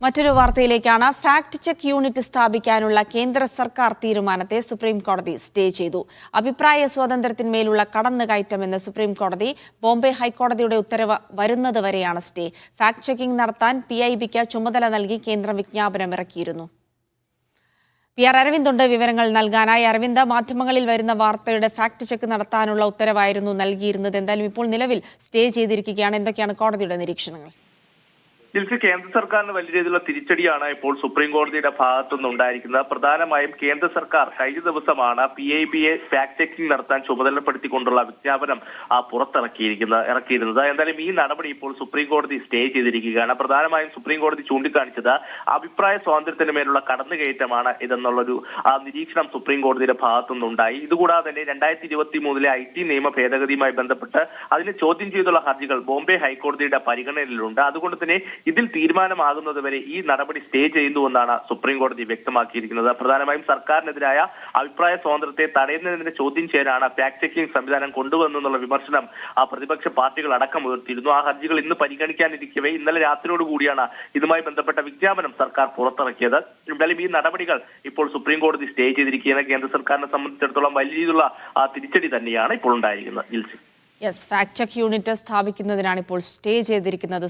മറ്റൊരു വാർത്തയിലേക്കാണ്. Fact check unit സ്ഥാപിക്കാനുള്ള കേന്ദ്ര സർക്കാർ തീരുമാനത്തെ സുപ്രീം കോടതി സ്റ്റേ ചെയ്തു. അഭിപ്രായ സ്വാതന്ത്ര്യത്തിന്മേലുള്ള കടന്നുകയറ്റമെന്ന് സുപ്രീം കോടതി. ബോംബെ ഹൈക്കോടതിയുടെ ഉത്തരവ് വരുന്നതുവരെയാണ് സ്റ്റേ. ഫാക്ട് ചെക്കിംഗ് നടത്താൻ PIBക്ക് ചുമതല നൽകി കേന്ദ്രം വിജ്ഞാപനം ഇറക്കിയിരുന്നു. PR അരവിന്ദ് ഉണ്ട് വിവരങ്ങൾ നൽകാനായി. അരവിന്ദ്, മാധ്യമങ്ങളിൽ വരുന്ന വാർത്തയുടെ ഫാക്ട് ചെക്ക് നടത്താനുള്ള ഉത്തരവായിരുന്നു നൽകിയിരുന്നത്. എന്തായാലും ഇപ്പോൾ നിലവിൽ സ്റ്റേ ചെയ്തിരിക്കുകയാണ്. എന്തൊക്കെയാണ് കോടതിയുടെ നിരീക്ഷണങ്ങൾ? കേന്ദ്ര സർക്കാരിന് വലിയ രീതിയിലുള്ള തിരിച്ചടിയാണ് ഇപ്പോൾ സുപ്രീം കോടതിയുടെ ഭാഗത്തുനിന്ന് ഉണ്ടായിരിക്കുന്നത്. പ്രധാനമായും കേന്ദ്ര സർക്കാർ കഴിഞ്ഞ ദിവസമാണ് PIBയെ ഫാക്ട് ചെക്കിംഗ് നടത്താൻ ചുമതലപ്പെടുത്തിക്കൊണ്ടുള്ള വിജ്ഞാപനം ഇറക്കിയിരുന്നത്. എന്തായാലും ഈ നടപടി ഇപ്പോൾ സുപ്രീം കോടതി സ്റ്റേ ചെയ്തിരിക്കുകയാണ്. പ്രധാനമായും സുപ്രീം കോടതി ചൂണ്ടിക്കാണിച്ചത് അഭിപ്രായ സ്വാതന്ത്ര്യത്തിന് മേലുള്ള കടന്നുകയറ്റമാണ് ഇതെന്നുള്ളൊരു നിരീക്ഷണം സുപ്രീം കോടതിയുടെ ഭാഗത്തുനിന്നുണ്ടായി. ഇതുകൂടാതെ തന്നെ 2023 IT നിയമ ഭേദഗതിയുമായി ബന്ധപ്പെട്ട് അതിനെ ചോദ്യം ചെയ്തുള്ള ഹർജികൾ ബോംബെ ഹൈക്കോടതിയുടെ പരിഗണനയിലുണ്ട്. അതുകൊണ്ട് തന്നെ ഇതിൽ തീരുമാനമാകുന്നതുവരെ ഈ നടപടി സ്റ്റേ ചെയ്യുന്നുവെന്നാണ് സുപ്രീം കോടതി വ്യക്തമാക്കിയിരിക്കുന്നത്. പ്രധാനമായും സർക്കാരിനെതിരായ അഭിപ്രായ സ്വാതന്ത്ര്യത്തെ തടയുന്നതിന്റെ ചോദ്യം ചെയ്യാനാണ് ഫാക്ട് ചെക്കിംഗ് സംവിധാനം കൊണ്ടുവന്നെന്നുള്ള വിമർശനം പ്രതിപക്ഷ പാർട്ടികൾ അടക്കം ഉയർത്തിയിരുന്നു. ആ ഹർജികൾ ഇന്ന് പരിഗണിക്കാനിരിക്കവേ ഇന്നലെ രാത്രിയോടുകൂടിയാണ് ഇതുമായി ബന്ധപ്പെട്ട വിജ്ഞാപനം സർക്കാർ പുറത്തിറക്കിയത്. എന്തായാലും ഈ നടപടികൾ ഇപ്പോൾ സുപ്രീം കോടതി സ്റ്റേ ചെയ്തിരിക്കുകയാണ്. കേന്ദ്ര സർക്കാരിനെ സംബന്ധിച്ചിടത്തോളം വലിയ രീതിയിലുള്ള തിരിച്ചടി തന്നെയാണ് ഇപ്പോൾ ഉണ്ടായിരിക്കുന്നത്. ഫാക്ട് ചെക്ക് യൂണിറ്റ് സ്ഥാപിക്കുന്നതിനാണ് ഇപ്പോൾ സ്റ്റേ ചെയ്തിരിക്കുന്നത്.